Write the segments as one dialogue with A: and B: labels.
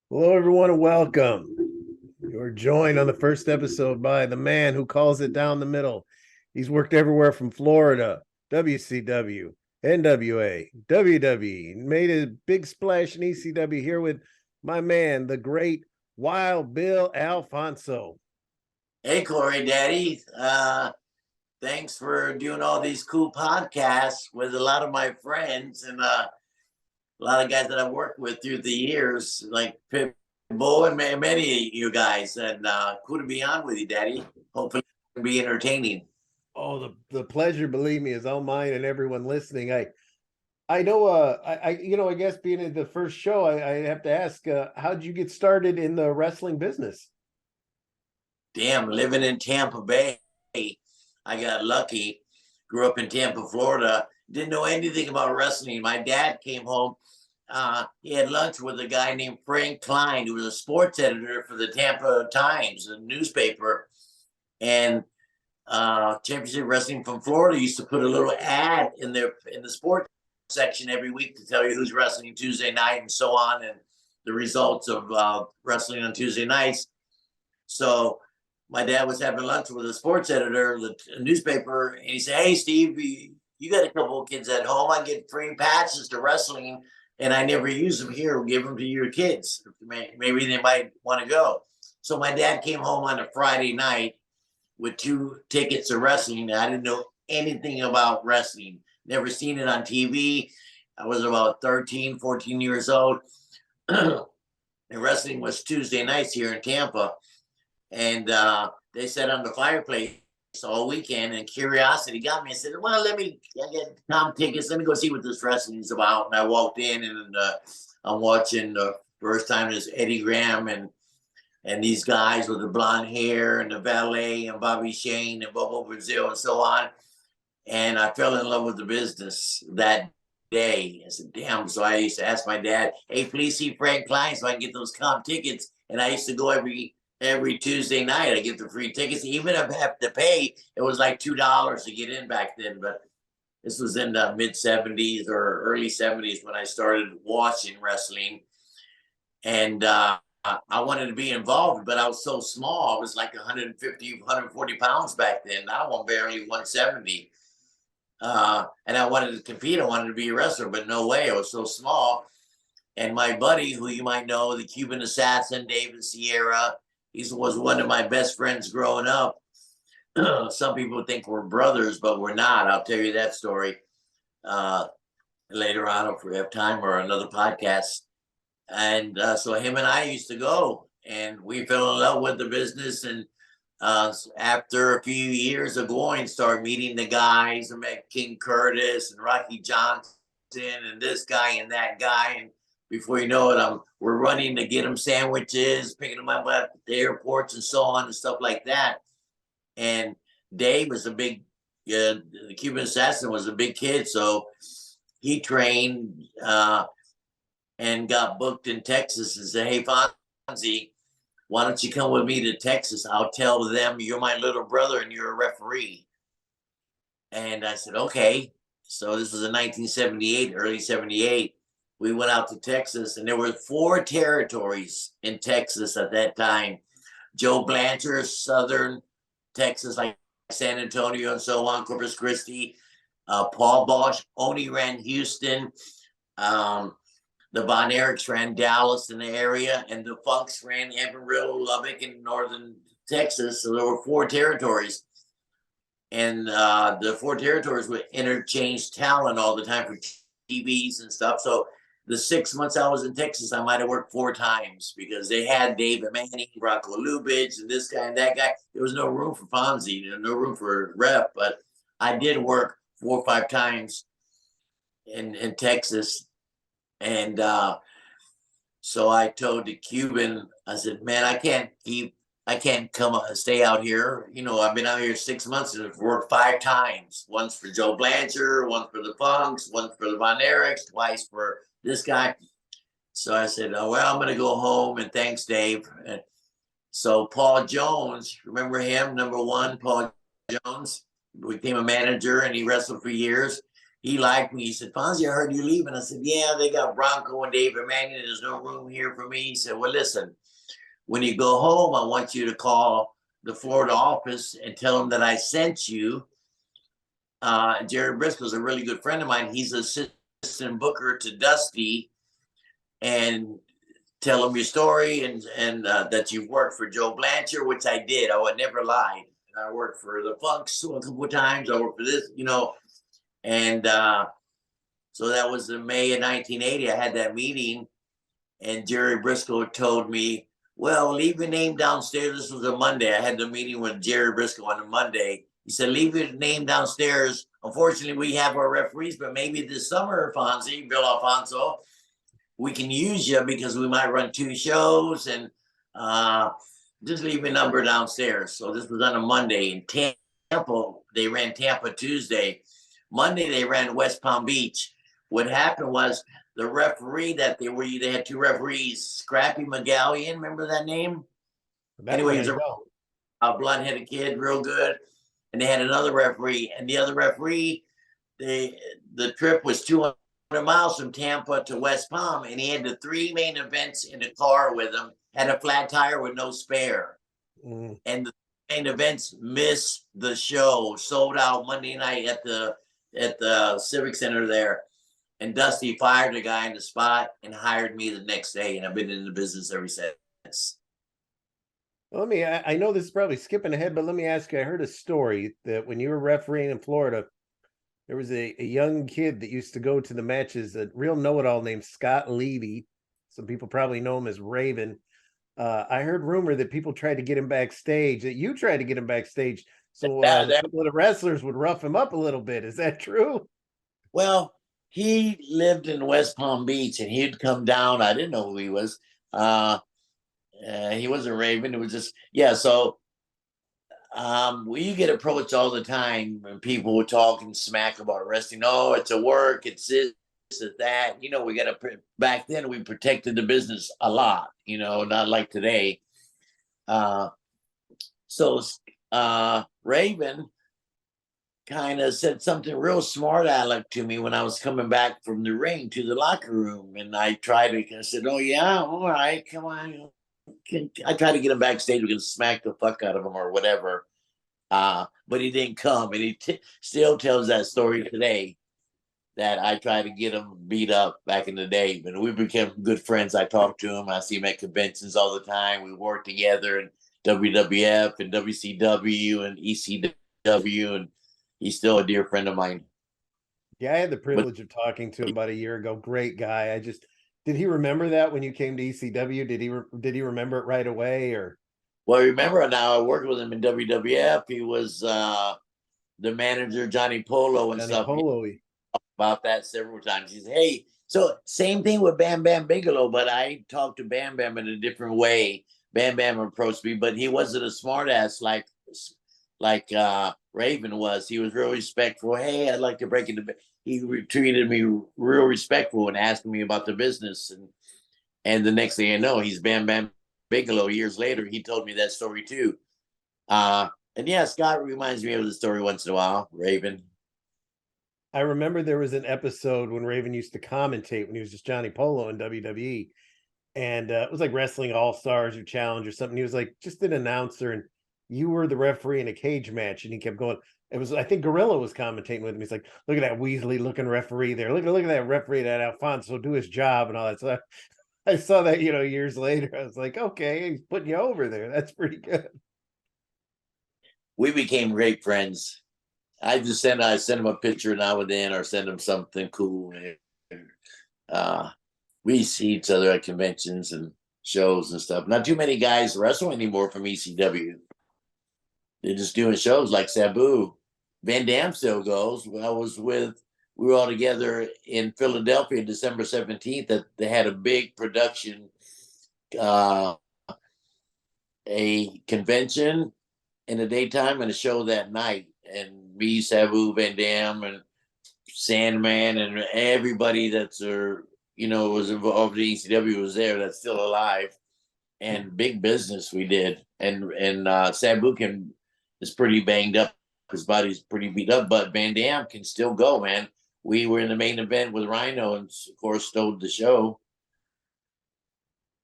A: Hello, everyone, and welcome. You're joined on the first episode by the man who calls it down the middle. He's worked everywhere from Florida, WCW, NWA, WWE, made a big splash in ECW here with my man, the great Wild Bill Alfonso.
B: Hey, Corey, Daddy. Thanks for doing all these cool podcasts with a lot of my friends and a lot of guys that I've worked with through the years, like Pitbull and many of you guys. And cool to be on with you, Daddy. Hopefully, it'll be entertaining.
A: Oh, the pleasure, believe me, is all mine and everyone listening. I know I guess being in the first show, I have to ask, how'd you get started in the wrestling business?
B: Damn, living in Tampa Bay, I got lucky. Grew up in Tampa, Florida. Didn't know anything about wrestling. My dad came home. He had lunch with a guy named Frank Klein, who was a sports editor for the Tampa Times, a newspaper. And Championship Wrestling from Florida used to put a little ad in the sports section every week to tell you who's wrestling Tuesday night and so on, and the results of wrestling on Tuesday nights. So my dad was having lunch with a sports editor of the newspaper, and he said, "Hey, Steve, you got a couple of kids at home. I get free passes to wrestling, and I never use them here. Give them to your kids. Maybe they might want to go." So my dad came home on a Friday night with 2 tickets to wrestling. I didn't know anything about wrestling, never seen it on TV. I was about 13, 14 years old. And wrestling was Tuesday nights here in Tampa. And they sat on the fireplace all weekend, and curiosity got me. I said, "Well, I get Tom tickets. Let me go see what this wrestling is about." And I walked in, and I'm watching the first time is Eddie Graham and these guys with the blonde hair and the valet and Bobby Shane and Bobo Brazil and so on. And I fell in love with the business that day. I said, "Damn." So I used to ask my dad, "Hey, please see Frank Klein so I can get those comp tickets." And I used to go every Tuesday night. I get the free tickets. Even if I have to pay, it was like $2 to get in back then. But this was in the mid 70s or early 70s when I started watching wrestling. And I wanted to be involved, but I was so small. I was like 150, 140 pounds back then. Now I'm barely 170. And I wanted to compete. I wanted to be a wrestler, but no way. I was so small. And my buddy, who you might know, the Cuban assassin, David Sierra, he was one of my best friends growing up. Some people think we're brothers, but we're not. I'll tell you that story uh, later on if we have time or another podcast. And so him and I used to go, and we fell in love with the business. And after a few years of going, started meeting the guys. I met King Curtis and Rocky Johnson and this guy and that guy. And before you know it, we're running to get them sandwiches, picking them up at the airports and so on and stuff like that. And Dave was a big, the Cuban assassin was a big kid, so he trained and got booked in Texas and said, "Hey, Fonzie, why don't you come with me to Texas? I'll tell them you're my little brother and you're a referee." And I said, "Okay." So this was in 1978, early 78. We went out to Texas, and there were 4 territories in Texas at that time. Joe Blanchard, Southern Texas, like San Antonio and so on, Corpus Christi. Paul Bosch only ran Houston. Um, the Von Erichs ran Dallas in the area, and the Funks ran Amarillo, Lubbock, and northern Texas. So there were 4 territories. And the 4 territories would interchange talent all the time for TVs and stuff. So the 6 months I was in Texas, I might have worked 4 times because they had David Manning, Bronco Lubitsch, and this guy and that guy. There was no room for Fonzie, no room for rep, but I did work 4 or 5 times in Texas. And so I told the Cuban, I said, "Man, I can't come stay out here. You know, I've been out here 6 months and I've worked 5 times. Once for Joe Blanchard, once for the Funks, once for the Von Erichs, twice for this guy." So I said, "Oh, well, I'm going to go home, and thanks, Dave." And so Paul Jones, remember him? Number one, Paul Jones became a manager, and he wrestled for years. he liked me. He said, Fonzie, I heard you leaving. I said, yeah, they got Bronco and David Mannion. There's no room here for me. He said, well, listen, when you go home, I want you to call the Florida office and tell them that I sent you. Jerry Briscoe's a really good friend of mine. He's assistant booker to Dusty, and tell him your story and that you've worked for Joe Blanchard, which I did. I would never lie. I worked for the Funks a couple of times. I worked for this, and so that was in May of 1980. I had that meeting, and Jerry Briscoe told me, well, leave your name downstairs. This was a Monday. I had the meeting with Jerry Briscoe on a Monday. He said, leave your name downstairs. Unfortunately, we have our referees, but maybe this summer, Fonzie, Bill Alfonso, we can use you because we might run 2 shows, and just leave your number downstairs. So this was on a Monday. In Tampa, they ran Tampa Tuesday. Monday, they ran West Palm Beach. What happened was the referee that they had 2 referees, Scrappy McGallion, remember that name? Anyway, he was a blonde-headed kid, real good. And they had another referee, and the other referee, the trip was 200 miles from Tampa to West Palm, and he had the 3 main events in the car with him, had a flat tire with no spare. And the main events missed the show, sold out Monday night at the Civic Center there. And Dusty fired the guy in the spot and hired me the next day, and I've been in the business ever since.
A: Well, I know this is probably skipping ahead, but let me ask you, I heard a story that when you were refereeing in Florida, there was a young kid that used to go to the matches, a real know-it-all named Scott Levy. Some people probably know him as Raven. I heard rumor that people tried to get him backstage, that you tried to get him backstage, so a couple of the wrestlers would rough him up a little bit. Is that true?
B: Well, he lived in West Palm Beach, and he'd come down. I didn't know who he was. He wasn't Raven. It was just, yeah. So we get approached all the time when people were talking smack about wrestling. Oh, it's a work. It's this, it's that. We got to, back then we protected the business a lot, not like today. So Raven kind of said something real smart aleck to me when I was coming back from the ring to the locker room. And I said, oh yeah, all right, come on. I tried to get him backstage. We can smack the fuck out of him or whatever. But he didn't come. And he still tells that story today, that I tried to get him beat up back in the day. But we became good friends. I talk to him. I see him at conventions all the time. We work together in WWF and WCW and ECW. And he's still a dear friend of mine.
A: Yeah, I had the privilege of talking to him about a year ago. Great guy. Did he remember that when you came to ECW? Did he remember it right away, or?
B: Well, remember now, I worked with him in WWF. He was the manager, Johnny Polo, and stuff. About that several times. He said, hey, so same thing with Bam Bam Bigelow, but I talked to Bam Bam in a different way. Bam Bam approached me, but he wasn't a smart ass like Raven was. He was real respectful. Hey, I'd like to break into. He treated me real respectful and asking me about the business. And the next thing I know, he's Bam Bam Bigelow. Years later, he told me that story too. And yeah, Scott reminds me of the story once in a while, Raven.
A: I remember there was an episode when Raven used to commentate when he was just Johnny Polo in WWE. And it was like Wrestling All-Stars or Challenge or something. He was like just an announcer, and you were the referee in a cage match. And he kept going. It was, I think Gorilla was commentating with him. He's like, look at that Weasley looking referee there. Look at that referee, that Alfonso, do his job and all that. So I saw that, years later. I was like, okay, he's putting you over there. That's pretty good.
B: We became great friends. I send him a picture now and then, or send him something cool. We see each other at conventions and shows and stuff. Not too many guys wrestle anymore from ECW. They're just doing shows like Sabu. Van Dam still goes. We were all together in Philadelphia December 17th. That they had a big production, a convention in the daytime and a show that night. And me, Sabu, Van Dam, and Sandman, and everybody was involved in ECW was there, that's still alive. And big business we did. And Sabu is pretty banged up. His body's pretty beat up, but Van Dam can still go, man. we were in the main event with Rhino, and of course stole the show.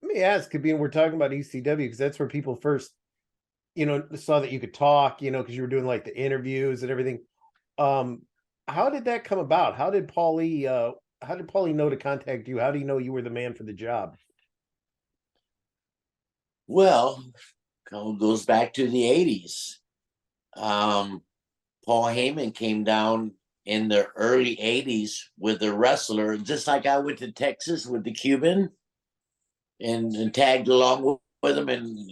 A: Let me ask, being we're talking about ECW because that's where people first, saw that you could talk, because you were doing like the interviews and everything. How did that come about? How did Paulie know to contact you? How do you know you were the man for the job?
B: Well, goes back to the 80s. Paul Heyman came down in the early 80s with a wrestler, just like I went to Texas with the Cuban and tagged along with him and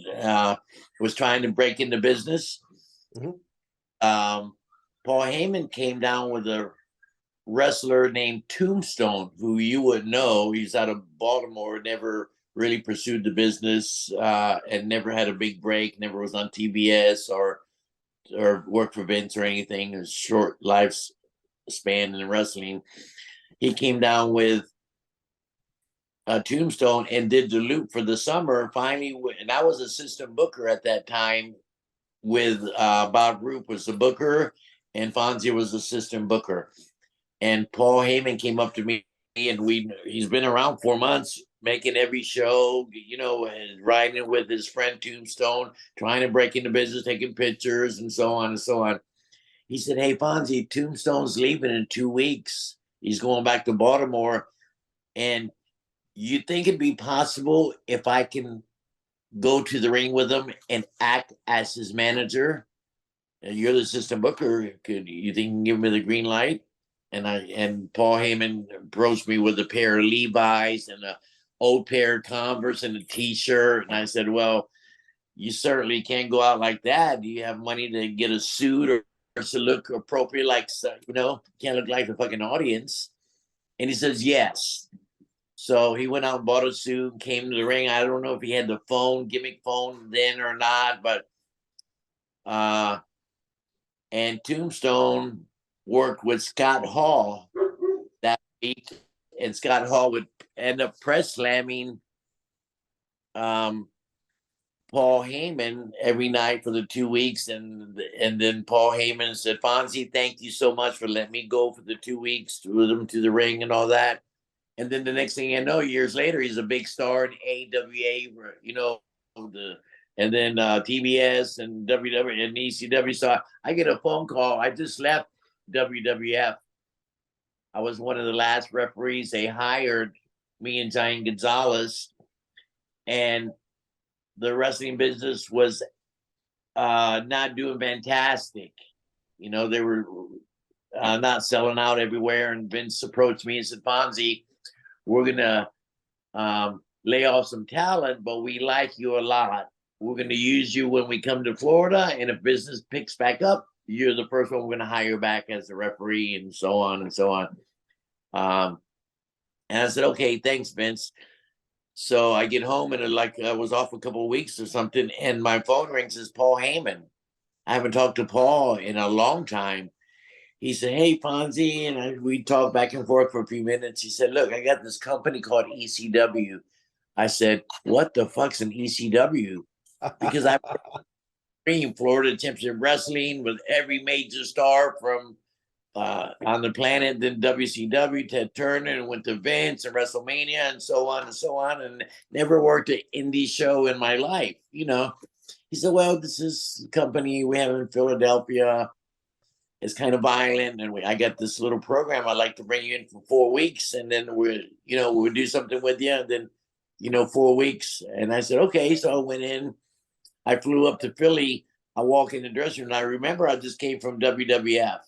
B: was trying to break into business. Mm-hmm. Paul Heyman came down with a wrestler named Tombstone, who you would know. He's out of Baltimore, never really pursued the business and never had a big break, never was on TBS or worked for Vince or anything. A short lifespan in wrestling. He came down with Tombstone and did the loop for the summer. Finally, and I was assistant booker at that time with Bob Roop was the booker and Fonzie was assistant booker. And Paul Heyman came up to me and he's been around 4 months, making every show, and riding with his friend Tombstone, trying to break into business, taking pictures and so on and so on. He said, "Hey, Fonzie, Tombstone's leaving in 2 weeks. He's going back to Baltimore. And you think it'd be possible if I can go to the ring with him and act as his manager? And you're the assistant booker. Could you think you can give me the green light?" And Paul Heyman approached me with a pair of Levi's and an old pair of Converse and a T-shirt. And I said, "Well, you certainly can't go out like that. Do you have money to get a suit or to look appropriate? Like, can't look like the fucking audience." And he says, "Yes." So he went out and bought a suit and came to the ring. I don't know if he had the gimmick phone then or not, but and Tombstone worked with Scott Hall that week, and Scott Hall would end up press slamming Paul Heyman every night for the 2 weeks, and then Paul Heyman said, "Fonzie, thank you so much for letting me go for the 2 weeks with him to the ring and all that." And then the next thing I know, years later, he's a big star in AWA, and then TBS and WWE and ECW. So I get a phone call. I just left WWF. I was one of the last referees they hired, me and Giant Gonzalez, and the wrestling business was not doing fantastic. They were not selling out everywhere. And Vince approached me and said, "Fonzie, we're going to lay off some talent, but we like you a lot. We're going to use you when we come to Florida. And if business picks back up, you're the first one we're going to hire back as a referee," and so on and so on. And I said, "Okay, thanks, Vince." So I get home and I was off a couple of weeks or something. And my phone rings, as Paul Heyman. I haven't talked to Paul in a long time. He said, "Hey, Fonzie," and we talked back and forth for a few minutes. He said, "Look, I got this company called ECW." I said, "What the fuck's an ECW?" Because I've been Florida Championship Wrestling with every major star from on the planet, then WCW, Ted Turner, and went to Vince and WrestleMania and so on, and never worked an indie show in my life. He said, "Well, this is a company we have in Philadelphia. It's kind of violent, and I got this little program. I'd like to bring you in for 4 weeks, and then we'll do something with you, and then 4 weeks." And I said, "Okay." So I went in. I flew up to Philly. I walk in the dressing room, and I remember I just came from WWF.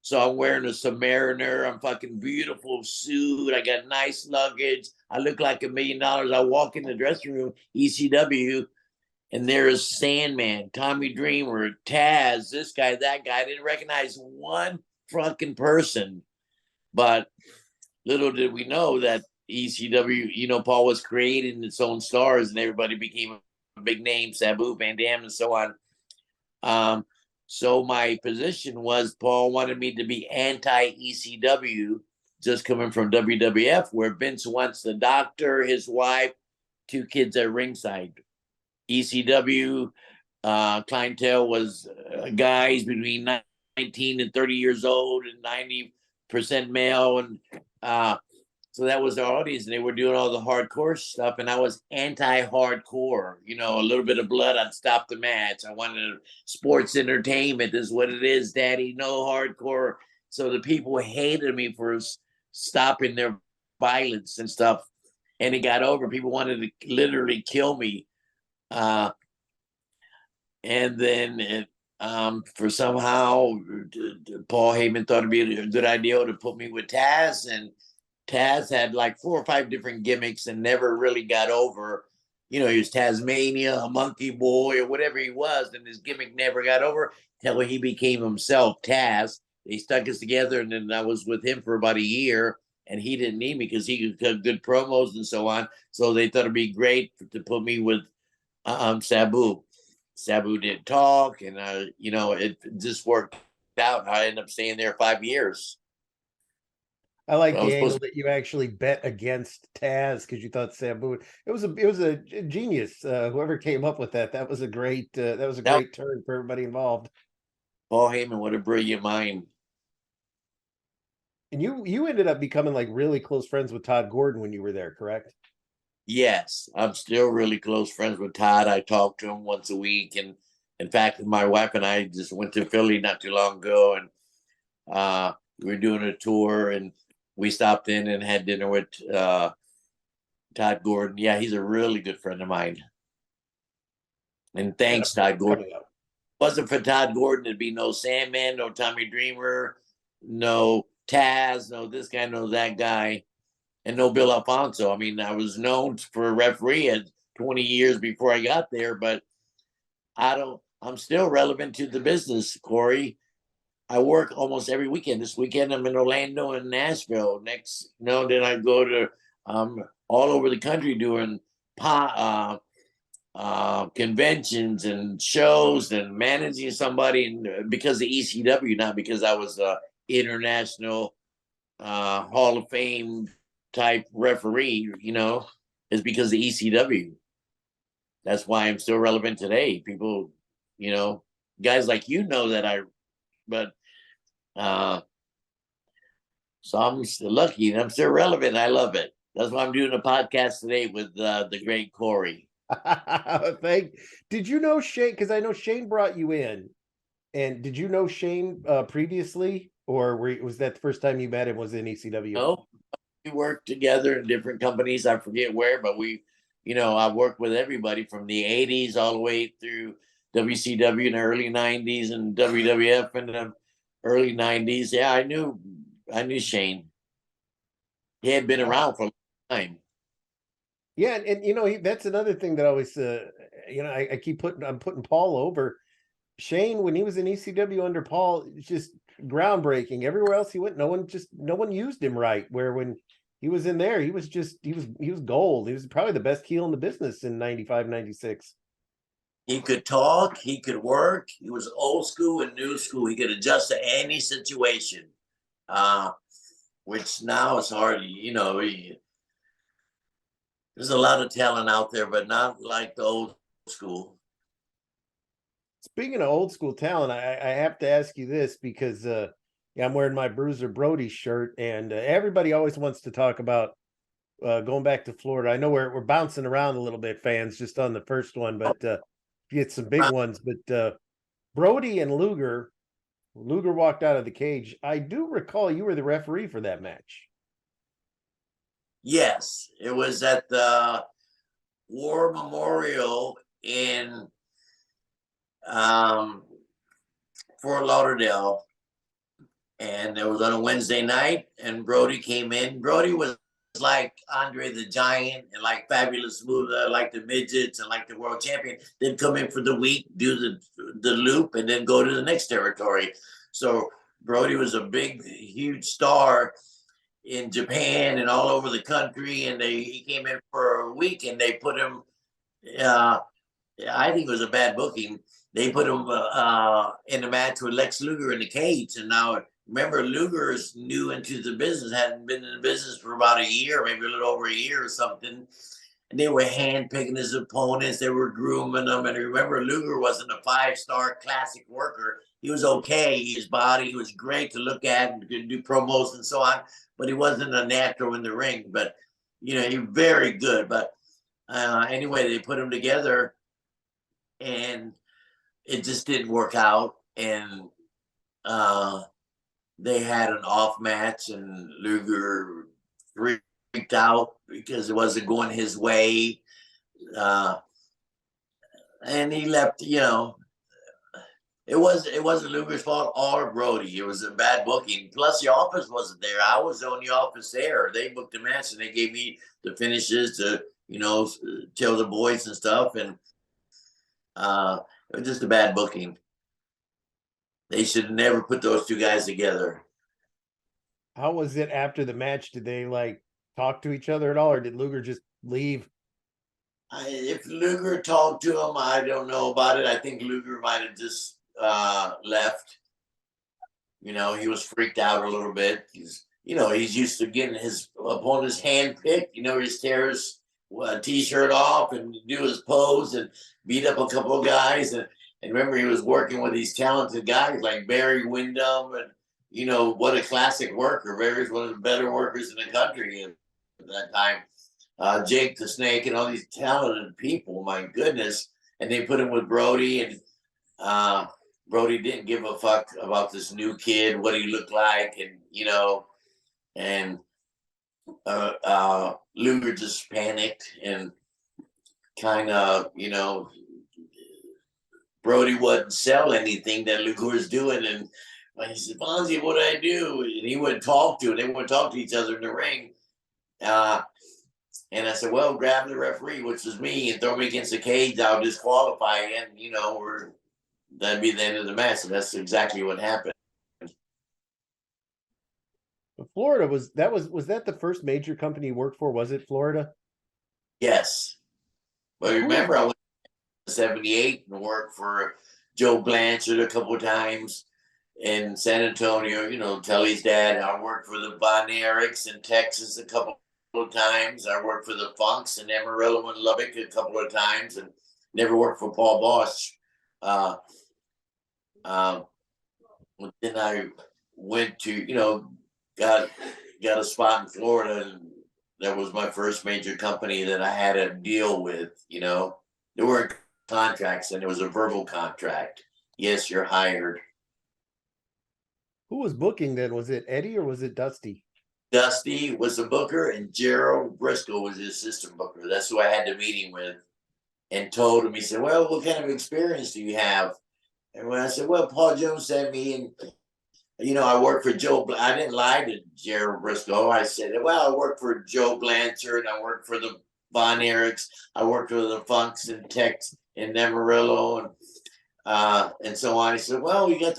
B: So I'm wearing a Submariner. I'm fucking beautiful suit. I got nice luggage. I look like $1 million. I walk in the dressing room, ECW, and there's Sandman, Tommy Dreamer, Taz, this guy, that guy. I didn't recognize one fucking person. But little did we know that ECW, Paul was creating its own stars, and everybody became a big name, Sabu, Van Dam, and so on. So my position was Paul wanted me to be anti-ECW, just coming from WWF, where Vince wants the doctor, his wife, 2 kids at ringside. ECW clientele was guys between 19 and 30 years old, and percent male, and so that was the audience, and they were doing all the hardcore stuff, and I was anti-hardcore. You know, a little bit of blood, I'd stop the match. I wanted sports entertainment is what it is, Daddy. No hardcore. So the people hated me for stopping their violence and stuff, and it got over. People wanted to literally kill me, and then for somehow Paul Heyman thought it'd be a good idea to put me with Taz, and Taz had like 4 or 5 different gimmicks and never really got over. You know, he was Tasmania, a monkey boy, or whatever he was, and his gimmick never got over until he became himself, Taz. They stuck us together, and then I was with him for about a year, and he didn't need me because he could cut good promos and so on. So they thought it'd be great to put me with Sabu. Sabu didn't talk, and you know, it just worked out. I ended up staying there 5 years.
A: I like the angle that you actually bet against Taz because you thought Sabu. It was a genius. Whoever came up with that, that was a great turn for everybody involved.
B: Paul Heyman, what a brilliant mind!
A: And you ended up becoming like really close friends with Todd Gordon when you were there, correct?
B: Yes, I'm still really close friends with Todd. I talk to him once a week, and in fact, my wife and I just went to Philly not too long ago, and we were doing a tour, and we stopped in and had dinner with Todd Gordon. Yeah, he's a really good friend of mine. And thanks, Todd Gordon. If it wasn't for Todd Gordon, there'd be no Sandman, no Tommy Dreamer, no Taz, no this guy, no that guy, and no Bill Alfonso. I mean, I was known for a referee at 20 years before I got there, but I'm still relevant to the business, Corey. I work almost every weekend. This weekend I'm in Orlando and Nashville. Next, then I go to all over the country doing conventions and shows and managing somebody. And because of ECW, not because I was a international Hall of Fame type referee, is because of ECW. That's why I'm still relevant today. People, guys like that but so I'm still lucky and I'm still relevant. I love it. That's why I'm doing a podcast today with the great Corey.
A: Did you know Shane? Because I know Shane brought you in. And did you know Shane previously, or was that the first time you met him? Was in ECW?
B: No, we worked together in different companies. I forget where, but I worked with everybody from the 80s all the way through WCW in the early 90s and WWF in the early 90s. Yeah, I knew Shane. He had been around for a long time.
A: Yeah, and that's another thing that always I'm putting Paul over. Shane, when he was in ECW under Paul, it's just groundbreaking. Everywhere else he went, no one used him right. Where when he was in there, he was gold. He was probably the best heel in the business in 95, 96.
B: He could talk, he could work. He was old school and new school. He could adjust to any situation, which now is hard. There's a lot of talent out there, but not like the old school.
A: Speaking of old school talent, I have to ask you this because I'm wearing my Bruiser Brody shirt, and everybody always wants to talk about going back to Florida. I know we're bouncing around a little bit, fans, just on the first one, but you get some big ones. But Brody and Lugar walked out of the cage. I do recall you were the referee for that match.
B: Yes, it was at the War Memorial in Fort Lauderdale, and it was on a Wednesday night, and Brody came in. Brody was like Andre the Giant and like Fabulous Moolah, like the midgets and like the world champion. Then come in for the week, do the loop, and then go to the next territory. So Brody was a big, huge star in Japan and all over the country, and he came in for a week, and they put him. I think it was a bad booking. They put him in a match with Lex Luger in the cage, and now remember Luger is new into the business, hadn't been in the business for about a year, maybe a little over a year or something, and they were handpicking his opponents. They were grooming them. And remember, Lugar wasn't a 5-star classic worker. He was okay. His body, he was great to look at and could do promos and so on, but he wasn't a natural in the ring. But, he was very good. But anyway, they put him together and it just didn't work out. And they had an off match and Lugar freaked out because it wasn't going his way. And he left, it wasn't Lugar's fault or Brody. It was a bad booking. Plus, the office wasn't there. I was the only office there. They booked the match and they gave me the finishes to, tell the boys and stuff. And it was just a bad booking. They should never put those two guys together.
A: How was it after the match? Did they talk to each other at all, or did Lugar just leave?
B: If Lugar talked to him, I don't know about it. I think Lugar might have just left. He was freaked out a little bit. He's used to getting his opponent's hand picked. He tears a t-shirt off and do his pose and beat up a couple of guys. And remember, he was working with these talented guys like Barry Windham. And, what a classic worker. Barry's one of the better workers in the country at that time. Jake the Snake and all these talented people, my goodness. And they put him with Brody, and Brody didn't give a fuck about this new kid, what he looked like, and Lugar just panicked and kind of, Brody wouldn't sell anything that Lugar was doing. And he said, Fonzie, what did I do? And he wouldn't talk to him. They wouldn't talk to each other in the ring. And I said, well, grab the referee, which was me, and throw me against the cage. I'll disqualify you. And, that'd be the end of the match. And that's exactly what happened.
A: Florida was that the first major company you worked for? Was it Florida?
B: Yes. But remember, I went to 78 and worked for Joe Blanchard a couple of times in San Antonio, Telly's dad. I worked for the Von Erichs in Texas a couple of times. I worked for the Funks in Amarillo and Lubbock a couple of times, and never worked for Paul Bosch. Then I went to, got a spot in Florida, and that was my first major company that I had to deal with. There weren't contracts, and it was a verbal contract. Yes, you're hired.
A: Who was booking then? Was it Eddie or was it Dusty?
B: Dusty was the booker, and Gerald Briscoe was the assistant booker. That's who I had the meeting with, and told him. He said, well, what kind of experience do you have? And when I said, well, Paul Jones sent me, and I worked for Joe. I didn't lie to Gerald Briscoe. I said, well, I worked for Joe Blanchard. I worked for the Von Erichs. I worked for the Funks in Texas, in Amarillo, and so on. He said, well, you got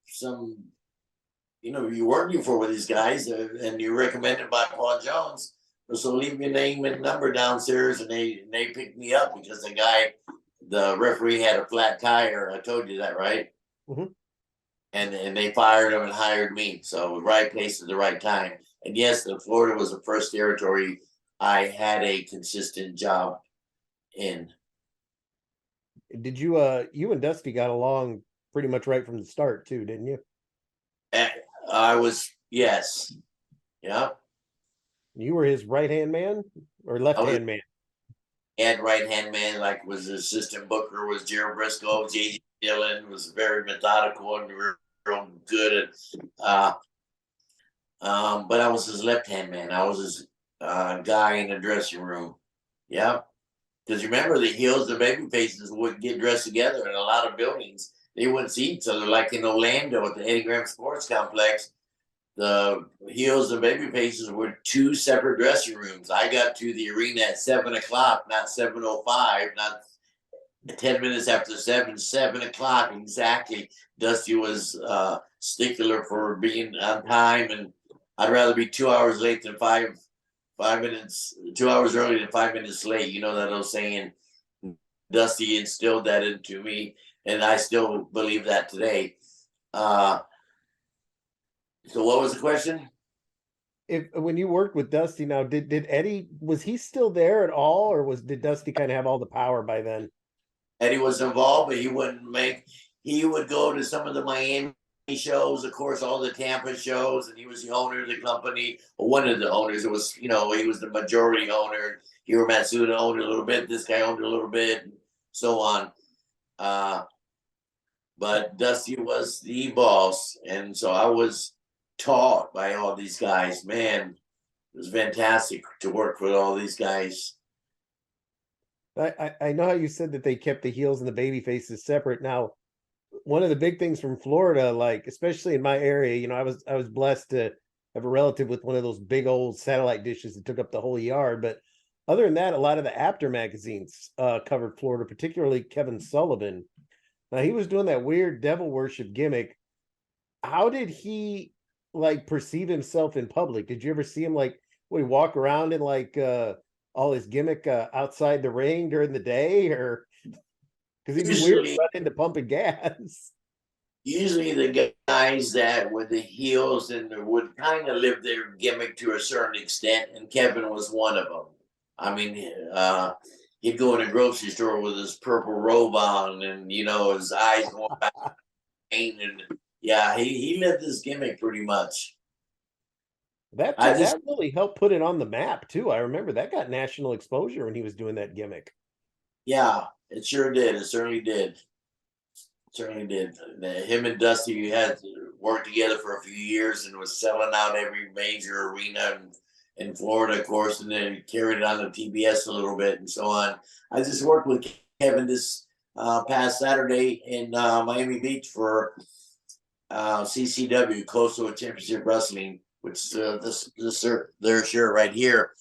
B: some, you're working for with these guys, and you're recommended by Paul Jones. So leave your name and number downstairs, and they picked me up because the referee had a flat tire. I told you that, right?
A: Mm-hmm.
B: And they fired him and hired me. So right place at the right time. And yes, Florida was the first territory I had a consistent job in.
A: Did you and Dusty got along pretty much right from the start too, didn't you?
B: I was, yes. Yeah.
A: You were his right-hand man or left-hand man?
B: And right-hand man, was the assistant booker, was Gerald Briscoe. J.J. Dillon was very methodical and real good at, but I was his left-hand man. I was his guy in the dressing room. Yeah. Because remember, the heels and baby faces would get dressed together in a lot of buildings. They wouldn't see each other, like in Orlando at the Eddie Graham Sports Complex. The heels and baby faces were two separate dressing rooms. I got to the arena at 7:00, not 7:05, not 10 minutes after 7 o'clock exactly. Dusty was stickler for being on time, and I'd rather be 2 hours late than 2 hours early than 5 minutes late. You know that old saying. Dusty instilled that into me, and I still believe that today. So what was the question?
A: if when you worked with Dusty now, did Eddie, was he still there at all, or did Dusty kind of have all the power by then?
B: Eddie was involved, but he wouldn't make. He would go to some of the Miami shows, of course, all the Tampa shows, and he was the owner of the company, or one of the owners. It was, he was the majority owner. Hiro Matsuda owned a little bit. This guy owned a little bit, and so on. But Dusty was the boss, and so I was taught by all these guys. Man, it was fantastic to work with all these guys.
A: I know how you said that they kept the heels and the baby faces separate. Now, one of the big things from Florida, like especially in my area, I was blessed to have a relative with one of those big old satellite dishes that took up the whole yard. But other than that, a lot of the After magazines covered Florida, particularly Kevin Sullivan. Now he was doing that weird devil worship gimmick. How did he like perceive himself in public? Did you ever see him like would he walk around in like all his gimmick outside the ring during the day, or because he'd be weird to run into pumping gas?
B: Usually the guys that were the heels and would kind of live their gimmick to a certain extent, and Kevin was one of them. I mean, he'd go in a grocery store with his purple robe on, and his eyes going back, and yeah, he lived his gimmick pretty much.
A: That really helped put it on the map too. I remember that got national exposure when he was doing that gimmick.
B: Yeah, it sure did. It certainly did. Certainly did. Him and Dusty had worked together for a few years and was selling out every major arena in Florida, of course, and then carried it on to TBS a little bit and so on. I just worked with Kevin this past Saturday in Miami Beach for CCW, Coastal Championship Wrestling, which is their shirt right here.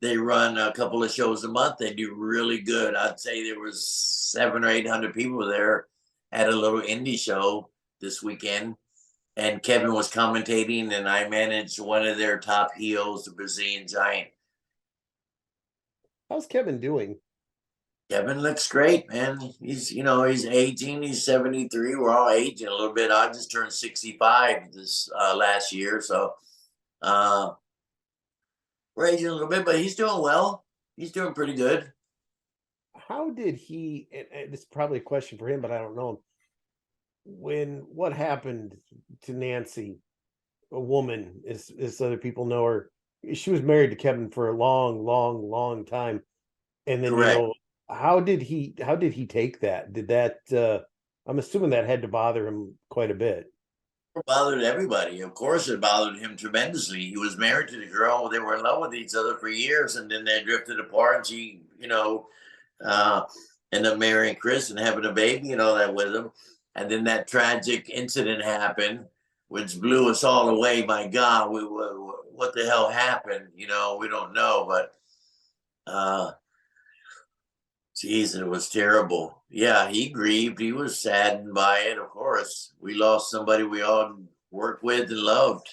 B: They run a couple of shows a month. They do really good. I'd say there was 700 or 800 people there at a little indie show this weekend. And Kevin was commentating, and I managed one of their top heels, the Brazilian Giant.
A: How's Kevin doing?
B: Kevin looks great, man. He's aging. He's 73. We're all aging a little bit. I just turned 65 this last year, so we're aging a little bit, but he's doing well. He's doing pretty good.
A: How did he? And this is probably a question for him, but I don't know. What happened to Nancy, a woman, as other people know her? She was married to Kevin for a long, long, long time, and then
B: Correct.
A: how did he take that? Did that? I'm assuming that had to bother him quite a bit.
B: It bothered everybody. Of course, it bothered him tremendously. He was married to the girl; they were in love with each other for years, and then they drifted apart. And she, ended up marrying Chris and having a baby and all that with him. And then that tragic incident happened, which blew us all away. My God, what the hell happened? We don't know, but geez, it was terrible. Yeah, he grieved. He was saddened by it. Of course, we lost somebody we all worked with and loved.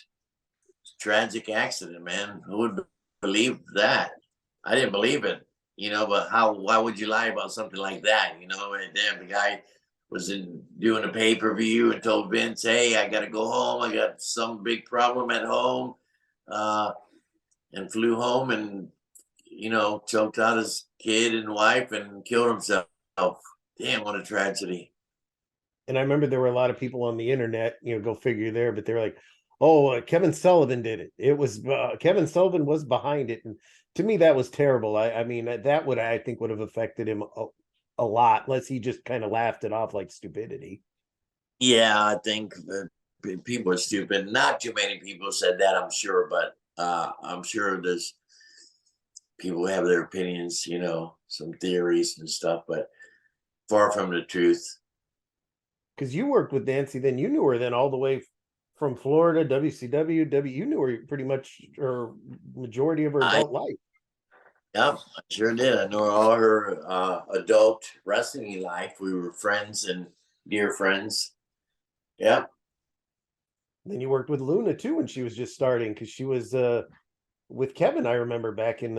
B: Tragic accident, man. Who would believe that? I didn't believe it, but why would you lie about something like that? And damn, the guy was doing a pay-per-view and told Vince, hey, I got to go home. I got some big problem at home, and flew home and, choked out his kid and wife and killed himself. Damn, what a tragedy.
A: And I remember there were a lot of people on the internet, go figure there, but they were like, oh, Kevin Sullivan did it. It was Kevin Sullivan was behind it. And to me, that was terrible. I mean, that I think would have affected him a lot, unless he just kind of laughed it off like stupidity.
B: Yeah, I think people are stupid. Not too many people said that, I'm sure, but I'm sure there's people who have their opinions, some theories and stuff, but far from the truth.
A: Because you worked with Nancy, then you knew her then all the way from Florida, WCW, you knew her pretty much, or majority of her adult life.
B: Yeah, I sure did. I know all her adult wrestling life. We were friends and dear friends. Yeah.
A: Then you worked with Luna too when she was just starting, because she was with Kevin. I remember back in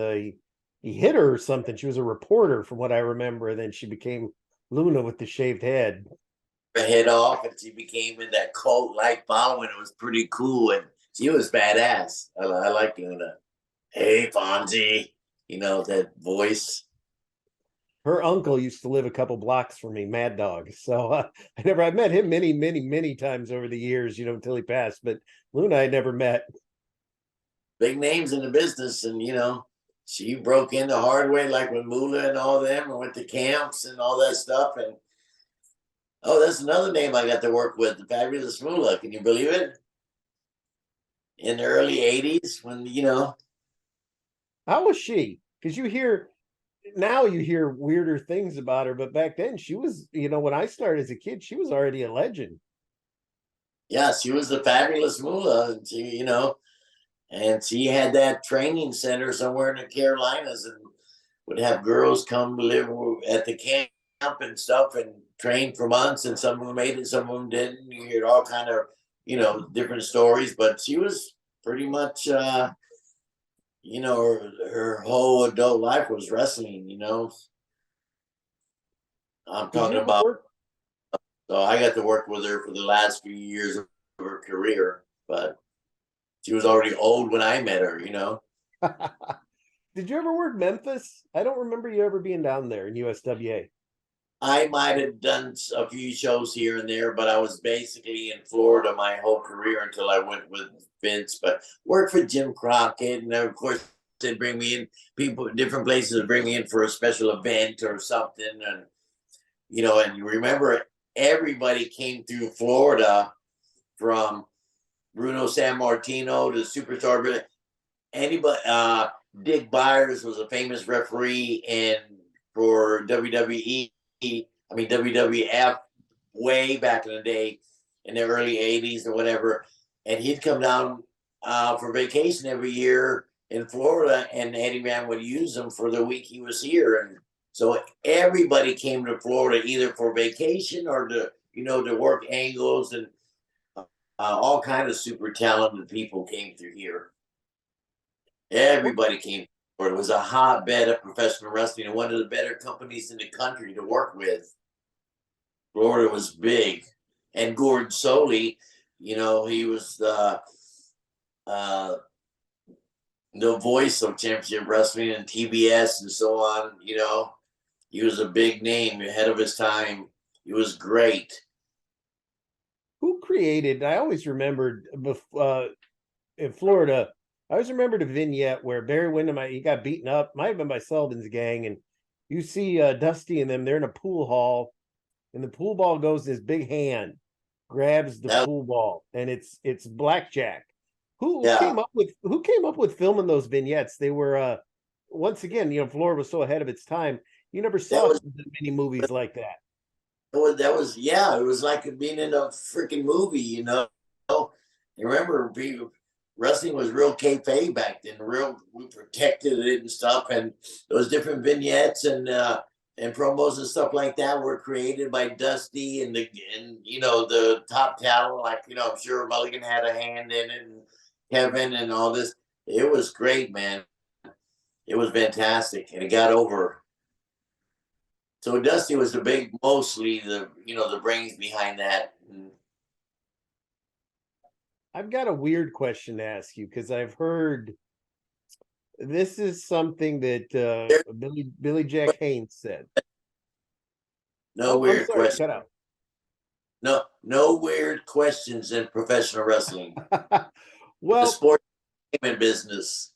A: he hit her or something. She was a reporter, from what I remember. And then she became Luna with the shaved head.
B: Her head off, and she became in that cult like following. It was pretty cool, and She was badass. I like Luna. Hey, Fonzie. That voice.
A: Her uncle used to live a couple blocks from me, Mad Dog. So I met him many, many, many times over the years, until he passed. But Luna, I never met.
B: Big names in the business, and she broke in the hard way, like with Moolah and all them, and went to camps and all that stuff. And that's another name I got to work with, the Fabulous Moolah. Can you believe it? In the early '80s, when
A: How was she? Because you hear weirder things about her, but back then she was, when I started as a kid, she was already a legend.
B: yeah, she was the Fabulous Moolah, and and she had that training center somewhere in the Carolinas, and would have girls come live at the camp and stuff, and train for months. And some of them made it, some of them didn't. You hear all kind of different stories, but she was pretty much her whole adult life was wrestling. I'm
A: Did you
B: talking
A: ever
B: about.
A: work?
B: So I got to work with her for the last few years of her career, but she was already old when I met her.
A: Did you ever work Memphis? I don't remember you ever being down there in USWA.
B: I might have done a few shows here and there, but I was basically in Florida my whole career until I went with Vince. But worked for Jim Crockett, and of course they'd bring me in. People, different places would bring me in for a special event or something, and and you remember everybody came through Florida, from Bruno Sammartino to Superstar. Anybody, Dick Byers was a famous referee for WWE. I mean WWF, way back in the day, in the early '80s or whatever, and he'd come down for vacation every year in Florida, and Eddie Van would use him for the week he was here, and so everybody came to Florida either for vacation or to work angles, and all kind of super talented people came through here. Everybody came. It was a hotbed of professional wrestling and one of the better companies in the country to work with. Florida was big, and Gordon Soley, he was the voice of championship wrestling and TBS and so on. He was a big name ahead of his time. He was great.
A: Who created? I always remembered in Florida. I always remembered a vignette where Barry Windham, he got beaten up. Might have been by Sullivan's gang, and you see Dusty and them. They're in a pool hall, and the pool ball goes. This big hand grabs the pool ball, and it's blackjack. Who came up with filming those vignettes? They were once again, Florida was so ahead of its time. You never saw many movies like that.
B: It was like being in a freaking movie. You remember wrestling was real kayfabe back then. We protected it and stuff, and those different vignettes and promos and stuff like that were created by Dusty and the top talent. Like I'm sure Mulligan had a hand in it, and Kevin and all this. It was great, man. It was fantastic, and it got over. So Dusty was mostly the brains behind that.
A: I've got a weird question to ask you, because I've heard this is something that Billy Jack Haynes said.
B: No weird questions. Cut out. No weird questions in professional wrestling.
A: Well,
B: the sport business.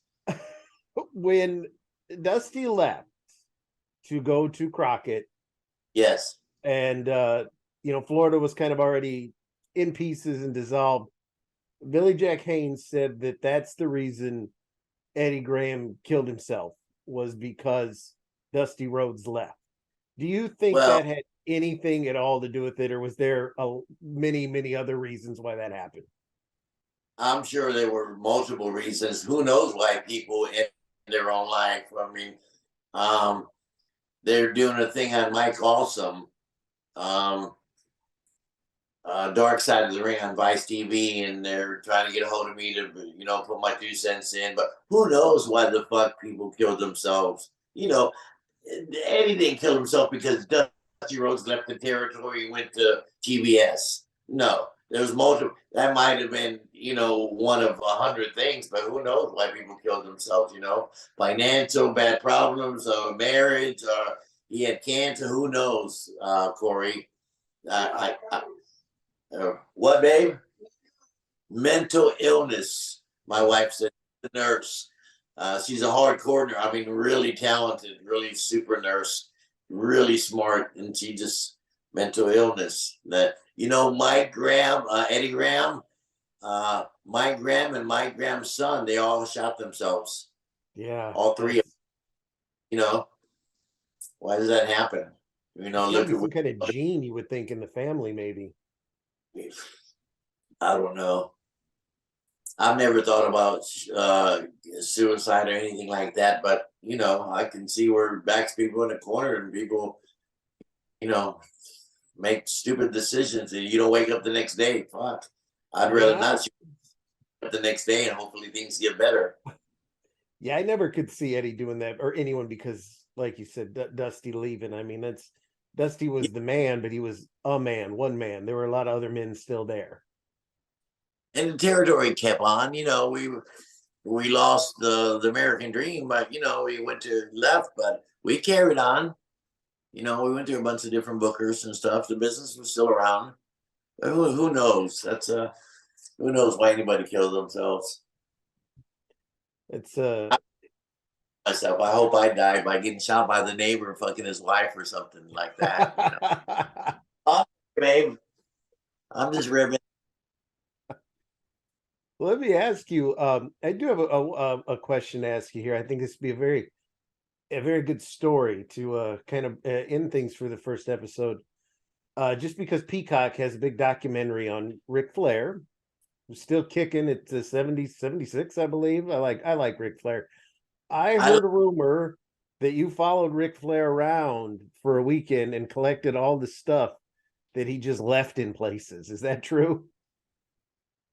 A: When Dusty left to go to Crockett,
B: yes,
A: and Florida was kind of already in pieces and dissolved. Billy Jack Haynes said that that's the reason Eddie Graham killed himself, was because Dusty Rhodes left. Do you think that had anything at all to do with it, or was there many, many other reasons why that happened?
B: I'm sure there were multiple reasons. Who knows why people end their own life? I mean, they're doing a thing on Mike Awesome, Dark Side of the Ring on Vice TV, and they're trying to get a hold of me to, put my 2 cents in. But who knows why the fuck people killed themselves? Eddie didn't kill himself because Dusty Rhodes left the territory and went to TBS. No, there's multiple. That might have been, one of 100 things, but who knows why people killed themselves? Financial bad problems, or marriage, or he had cancer. Who knows, Corey? What, babe? Mental illness. My wife said, the nurse. She's a hardcore, I mean, really talented, really super nurse, really smart, and she just mental illness. That Mike Graham, Eddie Graham, Mike Graham, and Mike Graham's son, they all shot themselves.
A: Yeah,
B: all three. Why does that happen?
A: Look at some kind of gene you would think in the family, maybe.
B: I don't know. I've never thought about suicide or anything like that, but I can see where it backs people in the corner and people, make stupid decisions and you don't wake up the next day. Fuck. I'd rather not shoot up the next day and hopefully things get better.
A: Yeah, I never could see Eddie doing that or anyone because, like you said, Dusty leaving. I mean, Dusty was the man, but he was a man, one man. There were a lot of other men still there.
B: And the territory kept on. We lost the American dream, but we went to left, but we carried on. We went to a bunch of different bookers and stuff. The business was still around. Who knows? That's who knows why anybody kills themselves.
A: It's
B: myself. I hope I died by getting shot by the neighbor fucking his wife or something like that. Oh, babe. I'm just ribbing.
A: Let me ask you. I do have a question to ask you here. I think this would be a very good story to kind of end things for the first episode. Just because Peacock has a big documentary on Ric Flair, who's still kicking at the 76, I believe. I like Ric Flair. I heard a rumor that you followed Ric Flair around for a weekend and collected all the stuff that he just left in places. Is that true?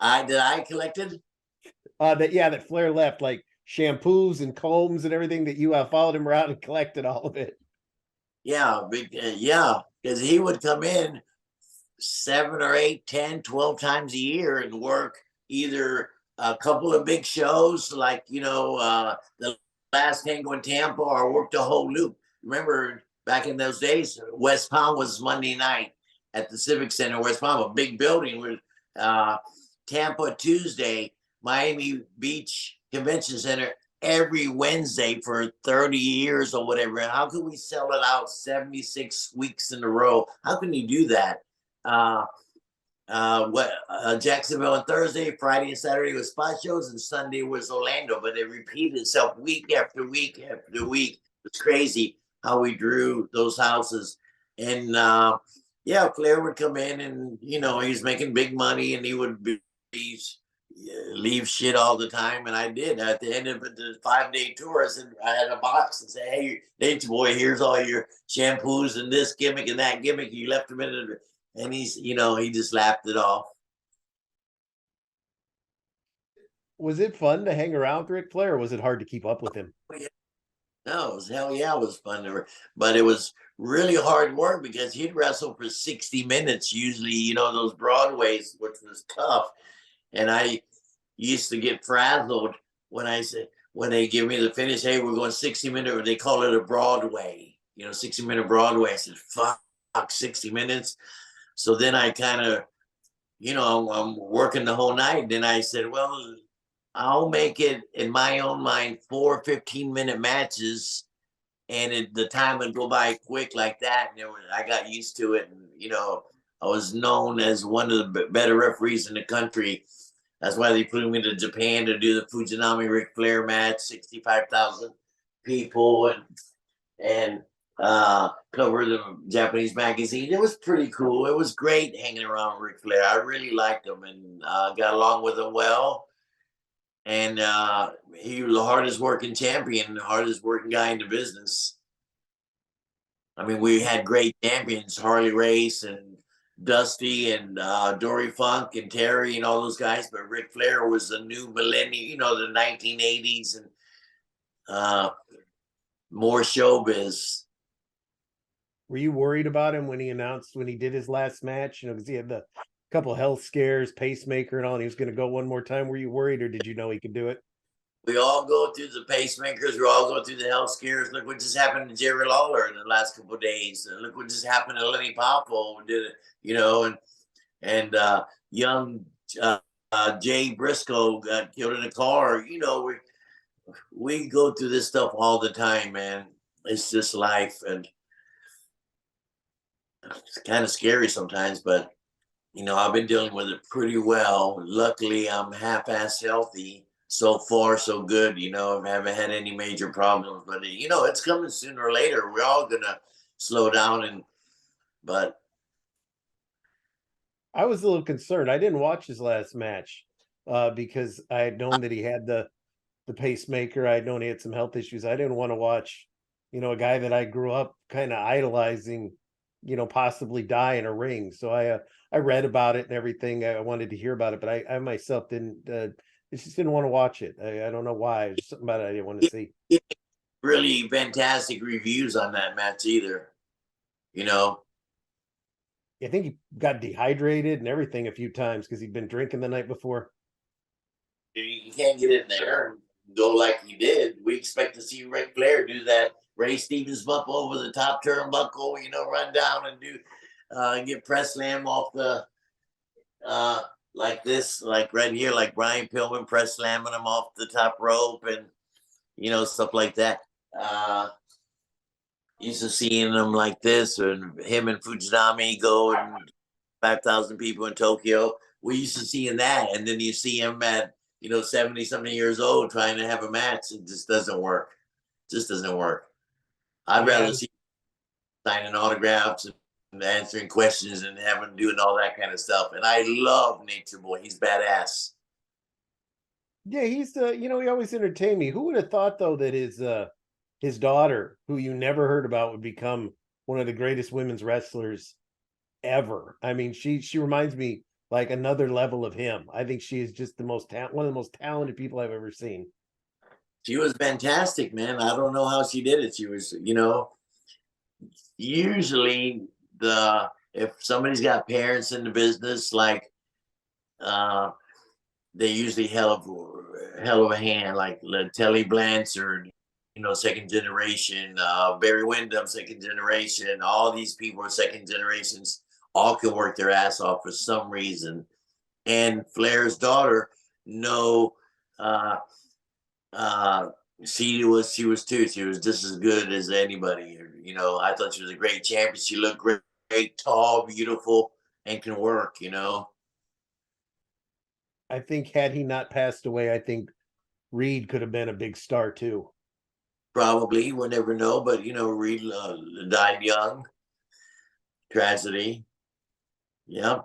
B: I collected?
A: That Flair left, like shampoos and combs and everything, that you followed him around and collected all of it.
B: Yeah, because he would come in 7 or 8, 10, 12 times a year and work either a couple of big shows like, the last Tango in Tampa, or work the whole loop. Remember back in those days, West Palm was Monday night at the Civic Center, West Palm, a big building with Tampa Tuesday, Miami Beach Convention Center every Wednesday for 30 years or whatever. How could we sell it out 76 weeks in a row? How can you do that? Jacksonville on Thursday, Friday and Saturday was spot shows, and Sunday was Orlando. But it repeated itself week after week after week. It's crazy how we drew those houses. And Flair would come in, and he's making big money, and he would leave shit all the time. And I did. At the end of the 5-day tour, I had a box and say, "Hey, Nature Boy, here's all your shampoos and this gimmick and that gimmick. You left them in it." And he just laughed it off.
A: Was it fun to hang around with Ric Flair, or was it hard to keep up with him?
B: No, it was fun. But it was really hard work because he'd wrestle for 60 minutes, usually, those Broadways, which was tough. And I used to get frazzled when they give me the finish, hey, we're going 60 minutes, or they call it a Broadway, 60-minute Broadway. I said, fuck, 60 minutes. So then I kind of, I'm working the whole night. Then I said, well, I'll make it in my own mind 4 15-minute matches, and the time would go by quick like that. And I got used to it. And, I was known as one of the better referees in the country. That's why they flew me to Japan to do the Fujinami Ric Flair match, 65,000 people, and cover the Japanese magazine. It was pretty cool. It was great hanging around Ric Flair. I really liked him and got along with him well. And he was the hardest working champion, the hardest working guy in the business. I mean, we had great champions, Harley Race and Dusty and Dory Funk and Terry and all those guys, but Ric Flair was the new millennium, the 1980s, and more showbiz.
A: Were you worried about him when he did his last match? Because he had the couple health scares, pacemaker and all, and he was going to go one more time. Were you worried, or did you know he could do it?
B: We all go through the pacemakers. We all go through the health scares. Look what just happened to Jerry Lawler in the last couple of days. Look what just happened to Lenny Poffo. Did it, and young Jay Briscoe got killed in a car. We go through this stuff all the time, man. It's just life, and it's kind of scary sometimes, but I've been dealing with it pretty well. Luckily, I'm half-ass healthy. So far, so good. I haven't had any major problems, but it's coming sooner or later. We're all gonna slow down, but
A: I was a little concerned. I didn't watch his last match because I had known that he had the pacemaker. I had known he had some health issues. I didn't want to watch, a guy that I grew up kind of idolizing, possibly die in a ring. So I read about it and everything. I wanted to hear about it, but I myself didn't. I just didn't want to watch it. I don't know why. There's something about it I didn't want to see.
B: really fantastic reviews on that match either.
A: I think he got dehydrated and everything a few times because he'd been drinking the night before.
B: You can't get in there and go like he did. We expect to see Ric Flair do that Ray Stevens bump over the top turnbuckle, run down and do get press slam off the like this, like right here, like Brian Pillman press slamming him off the top rope and stuff like that. Used to seeing him like this, and him and Fujinami go and 5,000 people in Tokyo. We used to seeing that, and then you see him at 70 something years old trying to have a match. It just doesn't work. Just doesn't work. I'd rather see signing autographs and answering questions and having doing all that kind of stuff. And I love Nature Boy. He's badass.
A: Yeah, he's he always entertained me. Who would have thought though that his daughter, who you never heard about, would become one of the greatest women's wrestlers ever? I mean, she reminds me like another level of him. I think she is just one of the most talented people I've ever seen.
B: She was fantastic, man. I don't know how she did it. She was, usually if somebody's got parents in the business, like they usually hell of a hand, like Telly Blanchard, second generation, Barry Windham, second generation. All these people are second generations. All can work their ass off for some reason. And Flair's daughter, no, she was too. She was just as good as anybody. I thought she was a great champion. She looked great, tall, beautiful, and can work.
A: I think had he not passed away, I think Reed could have been a big star too.
B: Probably, we'll never know. But Reed died young. Tragedy. Yeah.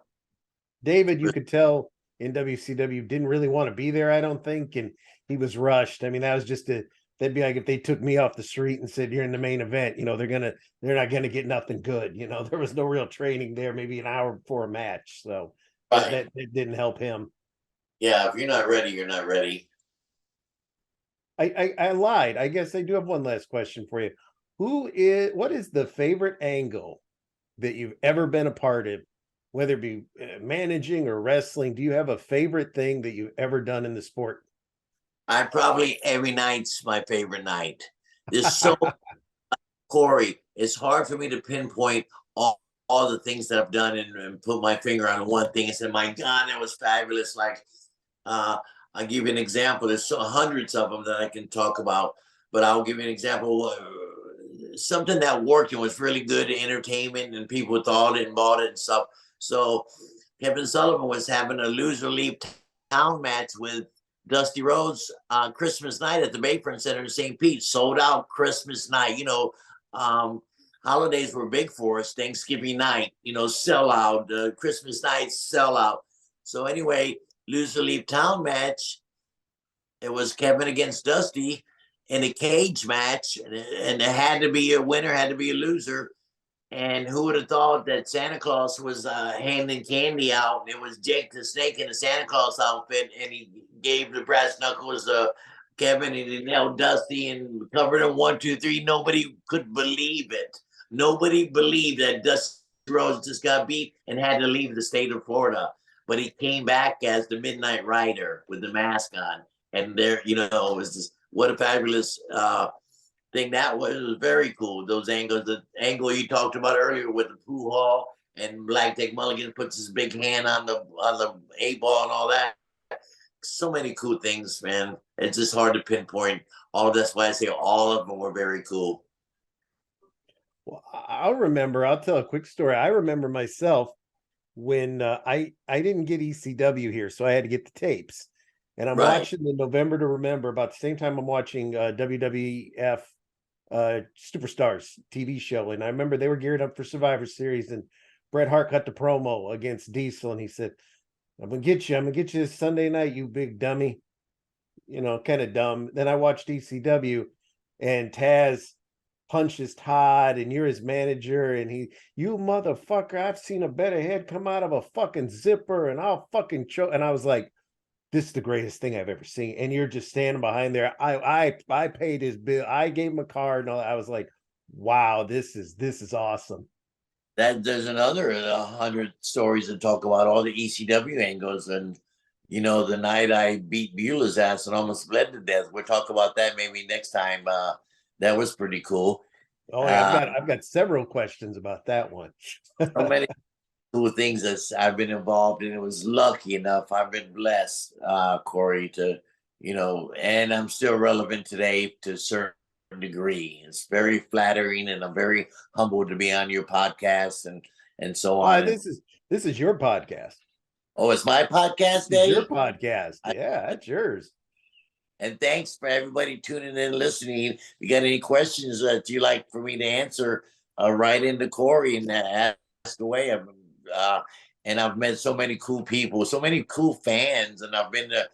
A: David, you could tell in WCW didn't really want to be there, I don't think, and he was rushed. I mean, that was that'd be like if they took me off the street and said you're in the main event, they're not gonna get nothing good. There was no real training there, maybe an hour before a match. So that didn't help him.
B: Yeah, if you're not ready, you're not ready.
A: I lied. I guess I do have one last question for you. What is the favorite angle that you've ever been a part of, whether it be managing or wrestling? Do you have a favorite thing that you've ever done in the sport?
B: I probably every night's my favorite night. There's so Corey, it's hard for me to pinpoint all the things that I've done and put my finger on one thing and say, my God, that was fabulous. Like I'll give you an example. There's hundreds of them that I can talk about, but I'll give you an example. Something that worked and was really good entertainment and people thought it and bought it and stuff. So Kevin Sullivan was having a loser leave town match with Dusty Rhodes on Christmas night at the Bayfront Center in St. Pete. Sold out Christmas night. Holidays were big for us. Thanksgiving night, sell out. Christmas night, sell out. So anyway, loser leave town match. It was Kevin against Dusty in a cage match, and there had to be a winner, had to be a loser. And who would have thought that Santa Claus was handing candy out? And it was Jake the Snake in the Santa Claus outfit, and he gave the brass knuckles Kevin, and he nailed Dusty and covered him 1, 2, 3. Nobody could believe it. Nobody believed that Dusty Rhodes just got beat and had to leave the state of Florida. But he came back as the Midnight Rider with the mask on. And there, it was just what a fabulous thing that was. It was very cool. Those angles, the angle you talked about earlier with the Pooh Hall and Black Dick Mulligan puts his big hand on the 8-ball and all that. So many cool things, man. It's just hard to pinpoint all of that's why I say all of them were very cool.
A: Well, I'll tell a quick story. I remember myself when I didn't get ECW here, so I had to get the tapes. And I'm watching the November to Remember about the same time I'm watching WWF Superstars TV show. And I remember they were geared up for Survivor Series, and Bret Hart cut the promo against Diesel, and he said, I'm gonna get you this Sunday night, you big dummy. Kind of dumb. Then I watched ECW, and Taz punches Todd, and you're his manager, and you motherfucker, I've seen a better head come out of a fucking zipper, and I'll fucking choke. And I was like, this is the greatest thing I've ever seen. And you're just standing behind there. I paid his bill. I gave him a card, and all that. I was like, wow, this is awesome.
B: That there's another 100 stories to talk about all the ECW angles. And the night I beat Beulah's ass and almost bled to death. We'll talk about that maybe next time. That was pretty cool.
A: Oh yeah, I've got several questions about that one.
B: So many cool things that I've been involved in. It was lucky enough. I've been blessed, Corey, to and I'm still relevant today to a certain degree. It's very flattering, and I'm very humbled to be on your podcast and so on.
A: This is your podcast.
B: Oh, it's my podcast, Dave?
A: Your podcast. Yeah, that's yours.
B: And thanks for everybody tuning in and listening. If you got any questions that you like for me to answer, write into Corey and ask away. And I've met so many cool people, so many cool fans, and I've been to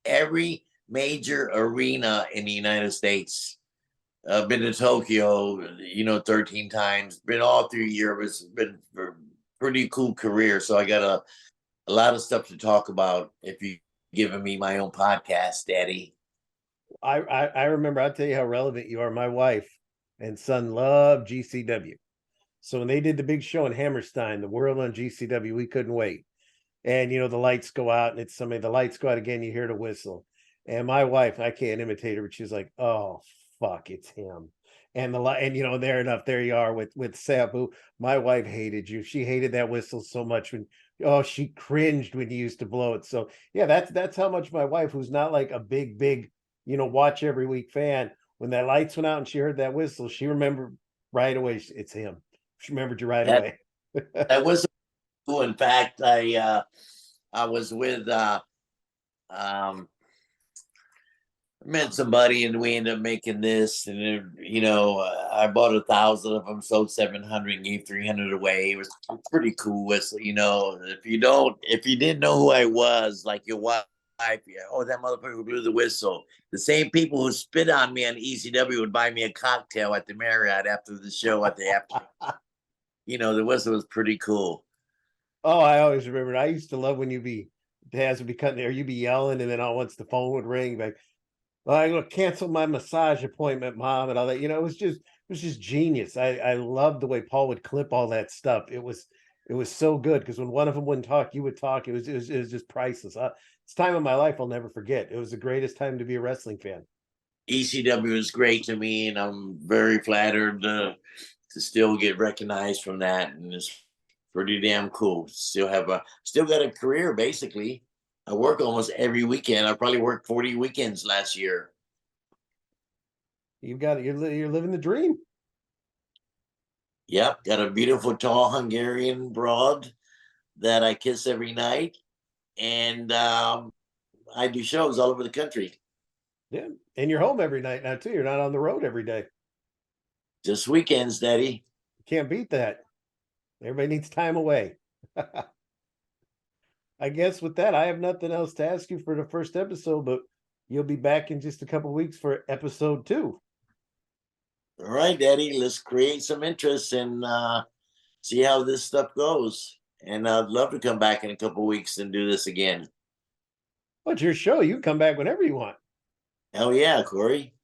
B: every major arena in the United States. I've been to Tokyo, 13 times. Been all through Europe. It's been a pretty cool career. So I got a lot of stuff to talk about if you're giving me my own podcast, Daddy.
A: I remember, I'll tell you how relevant you are. My wife and son love GCW. So when they did the big show in Hammerstein, the World on GCW, we couldn't wait. And, the lights go out, and it's somebody, the lights go out again, you hear the whistle. And my wife, I can't imitate her, but she's like, oh, fuck, it's him. And there you are with Sabu. My wife hated you. She hated that whistle so much she cringed when you used to blow it. So yeah, that's how much my wife, who's not like a big, watch every week fan, when that lights went out and she heard that whistle, she remembered right away. It's him. She remembered you right away.
B: That was cool. In fact, I was with met somebody, and we ended up making this, and I bought 1,000 of them, sold 700, and gave 300 away. It was pretty cool whistle. If you didn't know who I was, like your wife, that motherfucker who blew the whistle. The same people who spit on me on ECW would buy me a cocktail at the Marriott after the show at the after. The whistle was pretty cool.
A: Oh, I always remember. I used to love when Taz would be cutting there, you'd be yelling, and then all once the phone would ring, like, I'm gonna cancel my massage appointment, Mom, and all that. It was just genius. I loved the way Paul would clip all that stuff. It was so good, because when one of them wouldn't talk, you would talk. It was just priceless. It's time of my life I'll never forget. It was the greatest time to be a wrestling fan.
B: ECW is great to me, and I'm very flattered to still get recognized from that, and it's pretty damn cool. Still got a career, basically. I work almost every weekend. I probably worked 40 weekends last year.
A: You're living the dream.
B: Yep, got a beautiful, tall Hungarian broad that I kiss every night, and I do shows all over the country.
A: Yeah, and you're home every night now too. You're not on the road every day.
B: Just weekends, Daddy.
A: Can't beat that. Everybody needs time away. I guess with that, I have nothing else to ask you for the first episode, but you'll be back in just a couple of weeks for episode 2.
B: All right, Daddy. Let's create some interest and see how this stuff goes. And I'd love to come back in a couple of weeks and do this again.
A: Well, it's your show. You can come back whenever you want.
B: Hell yeah, Corey.